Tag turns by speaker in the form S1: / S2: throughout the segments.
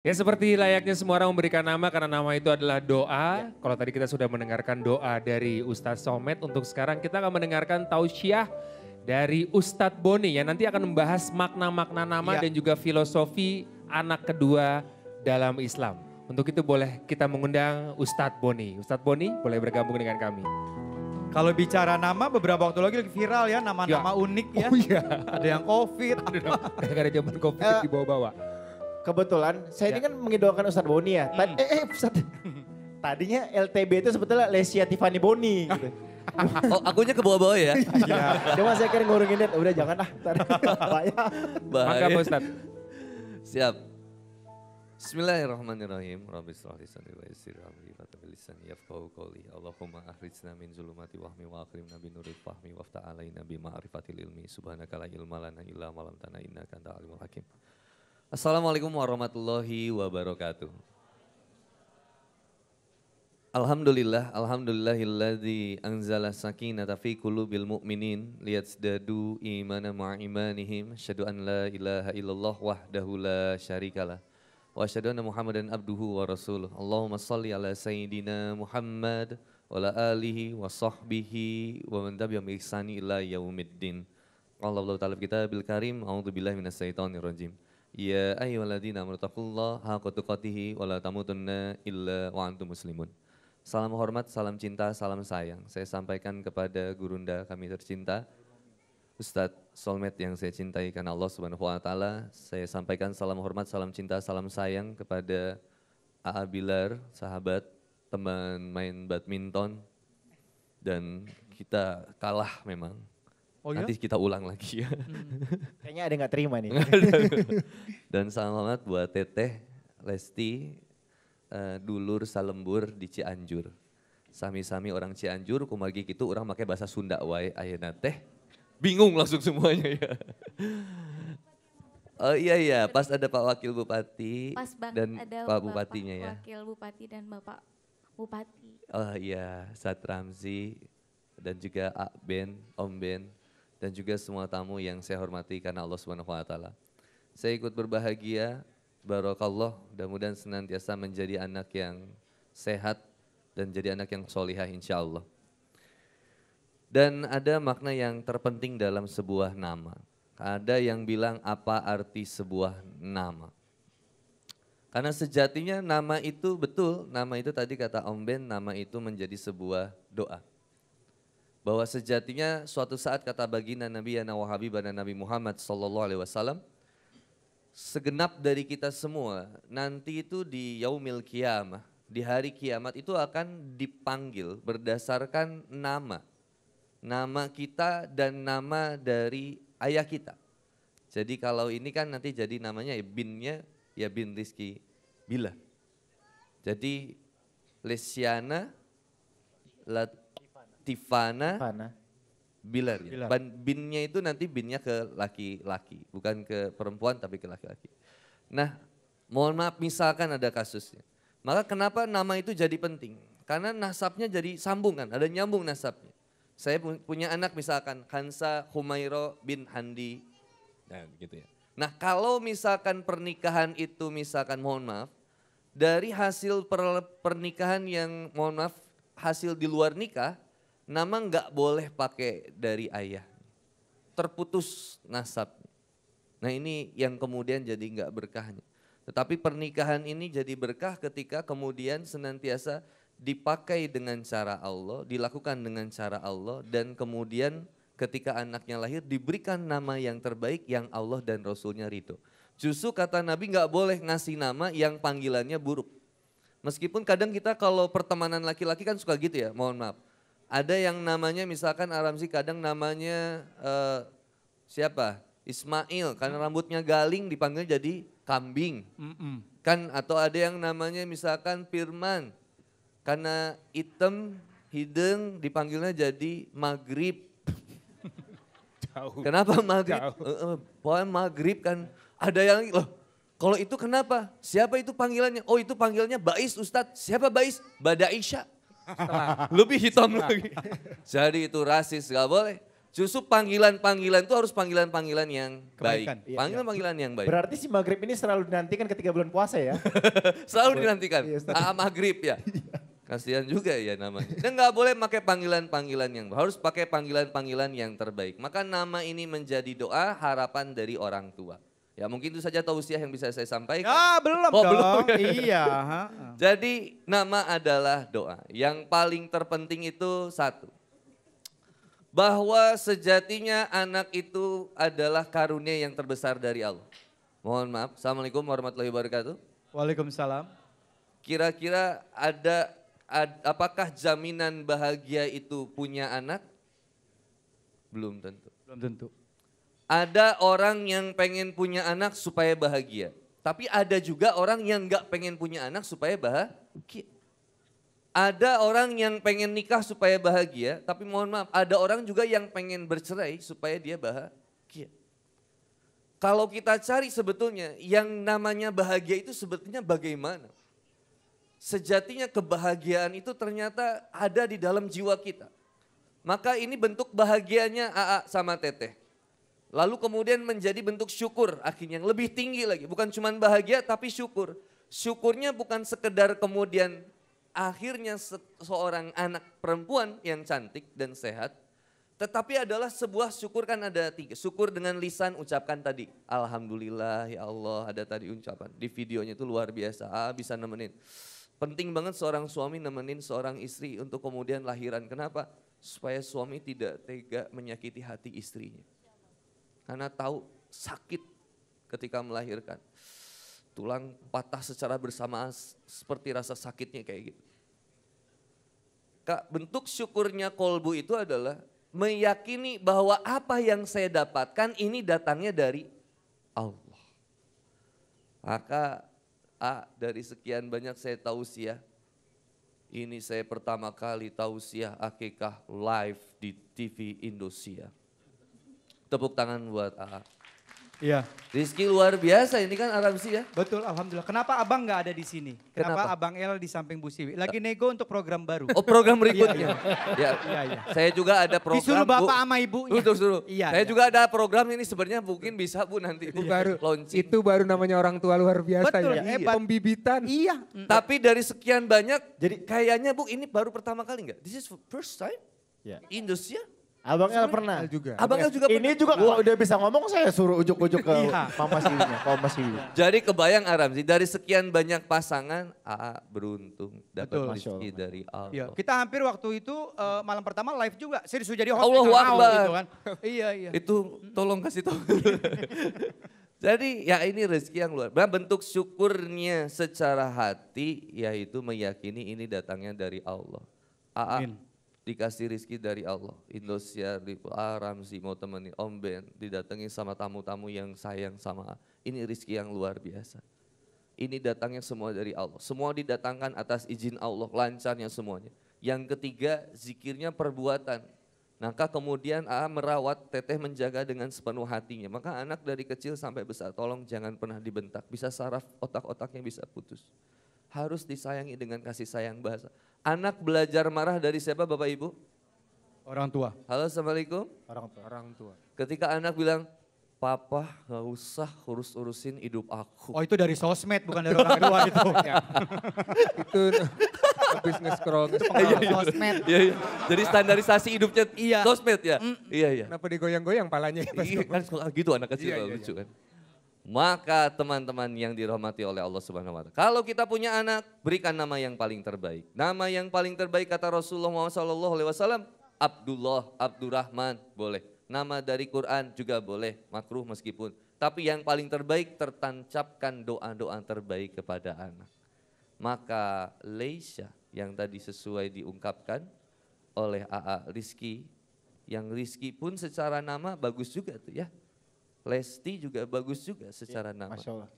S1: Ya seperti layaknya semua orang memberikan nama karena nama itu adalah doa. Kalau tadi kita sudah mendengarkan doa dari Ustadz Somad, untuk sekarang kita akan mendengarkan tausiah dari Ustadz Boni yang nanti akan membahas makna-makna nama dan juga filosofi anak kedua dalam Islam. Untuk itu boleh kita mengundang Ustadz Boni. Ustadz Boni boleh bergabung dengan kami.
S2: Kalau bicara nama beberapa waktu lagi viral ya, nama-nama unik ya.
S1: Oh iya.
S2: Ada yang COVID.
S1: Gara-gara zaman COVID dibawa-bawa.
S3: Kebetulan saya ini kan mengidolakan Ustadz Boni ya. Ustadz. Tadinya LTB itu sebetulnya Lesia Tiffany Boni gitu.
S4: Oh, akunya ke bawah-bawah ya?
S3: Iya. Cuma saya kira ngurungin itu, udah jangan bahaya.
S1: Maka Pak Ustadz.
S4: Siap. Bismillahirrahmanirrahim. Rabbi shrah li sadri wa yassir amri wahlul 'uqdatam yafqahu qawli. Allahumma akhrijna min zulumati wahmi wa akrimna bi nuril fahmi waftah alaina bi ma'rifatil ilmi. Subhanaka la ilma lana illa ma 'allamtana innaka antal alimul hakim. Assalamualaikum warahmatullahi wabarakatuh. Alhamdulillahilladzi anzala sakinata fi qulubil mu'minin liyazdadu imanan ma'a imanihim. Asyhadu an la ilaha illallah wahdahu la syarikalah. Wa asyhadu anna Muhammadan abduhu wa rasuluh. Allahumma shalli ala sayyidina Muhammad wa ala alihi wa sahbihi wa man tabi'ahum bi ihsani ila yaumiddin. Allah Ta'ala kitabil karim. A'udzubillahi minasyaitonir rajim. Ya ayyuhalladzina amanu taqullaha haqqa tuqatih wa la tamutunna illa wa antum muslimun. Salam hormat, salam cinta, salam sayang. Saya sampaikan kepada gurunda kami tercinta, Ustadz Somad yang saya cintai karena Allah Subhanahu wa taala. Saya sampaikan salam hormat, salam cinta, salam sayang kepada A.A. Bilar, sahabat, teman main badminton, dan kita kalah memang.
S2: Oh ya?
S4: Nanti kita ulang lagi ya.
S3: Kayaknya ada nggak terima nih.
S4: Dan salam hormat buat Teteh, Lesti, dulur salembur di Cianjur. Sami-sami orang Cianjur, kumargi gitu orang pakai bahasa Sunda wae ayeuna teh. Bingung langsung semuanya ya. Oh iya, pas ada Pak Wakil Bupati dan
S5: ada
S4: Pak Bupatinya ya.
S5: Wakil Bupati dan Bapak Bupati.
S4: Oh iya, Sat Ramzi dan juga A Ben, Om Ben, dan juga semua tamu yang saya hormati karena Allah Subhanahu wa taala. Saya ikut berbahagia, barakallah, mudah-mudahan senantiasa menjadi anak yang sehat dan jadi anak yang solihah insya Allah. Dan ada makna yang terpenting dalam sebuah nama. Ada yang bilang apa arti sebuah nama. Karena sejatinya nama itu betul, nama itu tadi kata Om Ben, nama itu menjadi sebuah doa. Bahwa sejatinya suatu saat kata baginda Nabi Yana wa Habibana Nabi Muhammad SAW, segenap dari kita semua nanti itu di yaumil qiyamah, di hari kiamat itu akan dipanggil berdasarkan nama. Nama kita dan nama dari ayah kita. Jadi kalau ini kan nanti jadi namanya ya binnya ya bin Rizki Bila. Jadi Lesiana Latifana Bilar. Ya. Binnya itu nanti binnya ke laki-laki, bukan ke perempuan tapi ke laki-laki. Nah, mohon maaf misalkan ada kasusnya. Maka kenapa nama itu jadi penting? Karena nasabnya jadi sambungan, ada nyambung nasabnya. Saya punya anak misalkan Hansa Humairo bin Handi. Nah, gitu ya. Nah, kalau misalkan pernikahan itu misalkan mohon maaf dari hasil pernikahan yang mohon maaf hasil di luar nikah, nama nggak boleh pakai dari ayah. Terputus nasab. Nah, ini yang kemudian jadi nggak berkahnya. Tetapi pernikahan ini jadi berkah ketika kemudian senantiasa dipakai dengan cara Allah, dilakukan dengan cara Allah, dan kemudian ketika anaknya lahir diberikan nama yang terbaik yang Allah dan Rasulnya ridho. Justru kata Nabi nggak boleh ngasih nama yang panggilannya buruk. Meskipun kadang kita kalau pertemanan laki-laki kan suka gitu ya, mohon maaf. Ada yang namanya misalkan Aramzi kadang namanya siapa? Ismail, karena rambutnya galing dipanggil jadi kambing. Kan atau ada yang namanya misalkan Firman, karena hitam, hidung dipanggilnya jadi Maghrib.
S1: Jauh.
S4: Kenapa Maghrib? Pokoknya Maghrib kan ada yang loh. Kalau itu kenapa? Siapa itu panggilannya? Oh itu panggilannya Bais Ustadz. Siapa Bais? Bada Isya. Lebih hitam lagi. Jadi itu rasis, gak boleh. Justru panggilan-panggilan itu harus panggilan-panggilan yang
S2: Kebaikan.
S4: baik. Panggilan-panggilan yang baik.
S3: Berarti si maghrib ini selalu dinantikan ketika bulan puasa ya?
S4: Selalu dinantikan.
S3: Iya, Ustaz.
S4: Maghrib ya. Kasihan juga ya namanya. Dan nggak boleh pakai panggilan-panggilan yang harus pakai panggilan-panggilan yang terbaik. Maka nama ini menjadi doa harapan dari orang tua. Ya mungkin itu saja tausiah yang bisa saya sampaikan.
S2: Ya belum
S4: Oh,
S2: dong.
S4: belum.
S2: Iya.
S4: Jadi nama adalah doa. Yang paling terpenting itu satu. Bahwa sejatinya anak itu adalah karunia yang terbesar dari Allah. Mohon maaf. Assalamualaikum warahmatullahi wabarakatuh.
S2: Waalaikumsalam.
S4: Kira-kira apakah jaminan bahagia itu punya anak? Belum tentu.
S2: Belum tentu.
S4: Ada orang yang pengen punya anak supaya bahagia. Tapi ada juga orang yang gak pengen punya anak supaya bahagia. Ada orang yang pengen nikah supaya bahagia, tapi mohon maaf, ada orang juga yang pengen bercerai supaya dia bahagia. Kalau kita cari sebetulnya yang namanya bahagia itu sebetulnya bagaimana? Sejatinya kebahagiaan itu ternyata ada di dalam jiwa kita. Maka ini bentuk bahagianya AA sama Teteh. Lalu kemudian menjadi bentuk syukur akhirnya yang lebih tinggi lagi. Bukan cuma bahagia tapi syukur. Syukurnya bukan sekedar kemudian akhirnya seorang anak perempuan yang cantik dan sehat. Tetapi adalah sebuah syukur kan ada tiga. Syukur dengan lisan ucapkan tadi. Alhamdulillah ya Allah ada tadi ucapan. Di videonya itu luar biasa. Bisa nemenin. Penting banget seorang suami nemenin seorang istri untuk kemudian lahiran. Kenapa? Supaya suami tidak tega menyakiti hati istrinya. Karena tahu sakit ketika melahirkan. Tulang patah secara bersamaan seperti rasa sakitnya kayak gitu. Kak, bentuk syukurnya kolbu itu adalah meyakini bahwa apa yang saya dapatkan ini datangnya dari Allah. Maka dari sekian banyak saya tausiah. Ini saya pertama kali tausiah akikah live di TV Indosiar. Tepuk tangan buat AA.
S2: Iya.
S4: Rizky luar biasa ini kan Aramsi ya.
S2: Betul, alhamdulillah. Kenapa abang nggak ada di sini? Kenapa
S4: Kenapa?
S2: abang El di samping Bu Siwi? Lagi nego untuk program baru.
S4: Oh program berikutnya. Ya.
S2: Iya, iya.
S4: Saya juga ada program.
S2: Disuruh bapak
S4: Bu.
S2: sama ibunya.
S4: Suruh.
S2: Iya,
S4: Saya
S2: iya.
S4: juga ada program ini sebenarnya mungkin bisa Bu nanti.
S1: Itu baru,
S4: launching.
S1: itu baru namanya orang tua luar biasa
S2: Betul,
S1: ya.
S2: hebat.
S1: Pembibitan.
S2: Iya.
S4: Tapi dari sekian banyak,
S3: Jadi-
S4: kayaknya Bu ini baru pertama kali enggak? This is first time?
S3: Ya.
S4: Indonesia?
S3: Abang El pernah.
S1: Juga.
S4: Abang El juga
S3: Ini juga kalau udah bisa ngomong saya suruh ujuk-ujuk ke
S2: Iya.
S3: Mama Siwinya, ke Mama Siwi.
S4: Jadi kebayang Aramsi, dari sekian banyak pasangan, AA beruntung dapat
S2: Betul.
S3: Masya
S4: rezeki
S3: Allah.
S4: dari Allah.
S2: Iya, kita hampir waktu itu malam pertama live juga. Saya disuruh jadi host.
S4: Allahu
S2: nggak mau
S4: Akbar.
S2: gitu kan. Iya, iya.
S4: Itu tolong kasih tahu. Jadi ya ini rezeki yang luar. Bentuk syukurnya secara hati yaitu meyakini ini datangnya dari Allah. AA
S2: Amin.
S4: dikasih rezeki dari Allah. Indosiar, Ramzi mau temenin Om Ben, didatangi sama tamu-tamu yang sayang sama AA. Ini rezeki yang luar biasa. Ini datangnya semua dari Allah. Semua didatangkan atas izin Allah, lancarnya semuanya. Yang ketiga, zikirnya perbuatan. Maka kemudian AA merawat, Teteh menjaga dengan sepenuh hatinya. Maka anak dari kecil sampai besar, tolong jangan pernah dibentak. Bisa saraf otak-otaknya bisa putus. Harus disayangi dengan kasih sayang bahasa. Anak belajar marah dari siapa Bapak Ibu?
S2: Orang tua.
S4: Halo Assalamualaikum.
S1: Orang tua.
S4: Ketika anak bilang, Papa gak usah urus-urusin hidup aku.
S2: Oh itu dari sosmed bukan dari orang tua itu.
S1: Itu habis nge-scroll.
S2: Pengaruh sosmed.
S4: Iya, iya. Jadi standarisasi hidupnya
S2: Iya.
S4: sosmed ya? Iya, iya.
S1: Kenapa digoyang-goyang palanya?
S4: Iya, kan suka gitu anak kecil
S1: Iya,
S4: kalau
S1: iya,
S4: lucu kan. Maka teman-teman yang dirahmati oleh Allah Subhanahu wa taala. Kalau kita punya anak, berikan nama yang paling terbaik. Nama yang paling terbaik kata Rasulullah SAW, Abdullah, Abdurrahman, boleh. Nama dari Quran juga boleh, makruh meskipun. Tapi yang paling terbaik tertancapkan doa-doa terbaik kepada anak. Maka Leisha yang tadi sesuai diungkapkan oleh AA Rizky, yang Rizky pun secara nama bagus juga tuh ya. Lesti juga bagus juga secara nama.
S3: Masya Allah.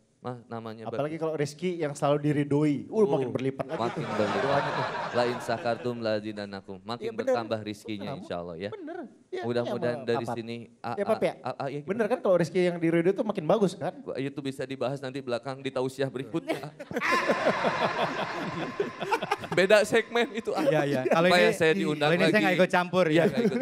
S4: Namanya
S3: Apalagi kalau Rizky yang selalu diridoi, makin berlipat lagi.
S4: makin berlipat. La in sakartum la zinanakum. Makin
S3: Iya, bener.
S4: bertambah rizkinya insya Allah ya.
S3: Bener. Ya,
S4: Mudah-mudahan dari
S3: Pap.
S4: sini.
S3: Ya Pap ya?
S4: ya,
S3: Bener kan kalau Rizky yang diridoi itu makin bagus kan?
S4: Itu bisa dibahas nanti belakang di tausiah berikutnya. Beda segmen itu.
S2: Iya, iya. Kalau
S4: Supaya
S2: ini,
S4: saya diundang
S2: kalau ini
S4: lagi.
S2: saya nggak ikut campur
S4: Iya,
S2: ya.
S4: nggak ikut.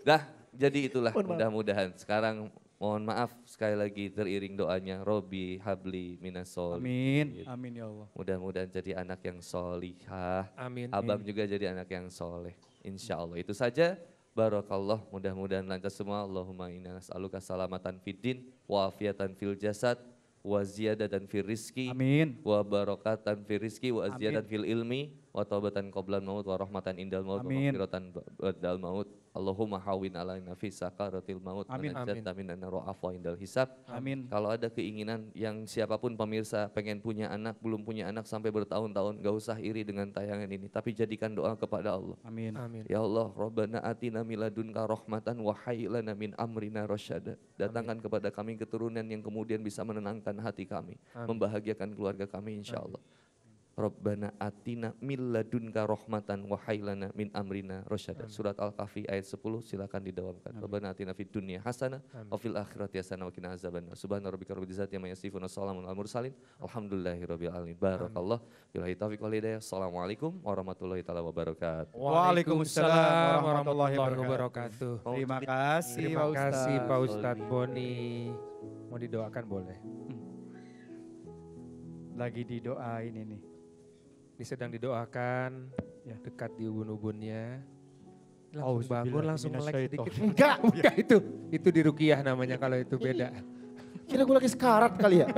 S4: Nah, jadi itulah mudah-mudahan. Sekarang mohon maaf sekali lagi teriring doanya Robi Habli Minasol.
S2: Amin. Amin ya Allah.
S4: Mudah-mudahan jadi anak yang solihah.
S1: Amin.
S4: Abang juga jadi anak yang soleh. Insya Allah itu saja. Barakallah, mudah-mudahan lancar semua. Allahumma inna nas'aluka salamatan fid din, wa afiatan fil jasad, wa ziyadatan fil rizki,
S2: Amin.
S4: wa barakatan fil rizki, wa ziyadatan fil ilmi, wa taubatan qoblal maut, wa rahmatan indal maut, wa
S2: Amin.
S4: maghfiratan ba'dal maut. Allahumma hawin alaina fi sakaratil maut, wa
S2: Amin.
S4: najjata minan nar wa afwa indal hisab.
S2: Amin.
S4: Kalau ada keinginan yang siapapun pemirsa pengen punya anak, belum punya anak sampai bertahun-tahun, gak usah iri dengan tayangan ini. Tapi jadikan doa kepada Allah.
S2: Amin.
S1: Amin.
S4: Ya Allah, Rabbana atina miladunka rahmatan wa hayyilana min amrina rasyada. Datangkan kepada kami keturunan yang kemudian bisa menenangkan hati kami, membahagiakan keluarga kami insya Allah. Rabbana atina miladunka rahmatan wa hayyilana min amrina rasyada. Surat Al-Kahfi ayat 10 silakan didawamkan. Rabbana atina fid dunya hasanah wa fil akhirati hasanah wa qina azabannar. Subhana rabbika rabbil izzati amma yasifun wa salamun alal mursalin. Alhamdulillahirabbil alamin. Barakallah. Billahi taufiq wal hidayah. Assalamualaikum warahmatullahi taala wabarakatuh.
S2: Waalaikumsalam warahmatullahi wabarakatuh. Terima kasih
S1: Terima
S2: Pak Ustadz.
S1: kasih Pak Ustadz Boni. Mau didoakan boleh?
S2: Lagi didoain ini.
S1: Ini sedang didoakan,
S2: Ya.
S1: dekat di ubun-ubunnya. Langsung
S2: Auzubillah
S1: bangun, langsung melek
S2: minasyaitonir
S1: sedikit.
S2: rajim.
S1: Enggak, bukan itu. Itu diruqyah namanya kalau itu beda.
S3: Kira gue lagi sekarat kali ya.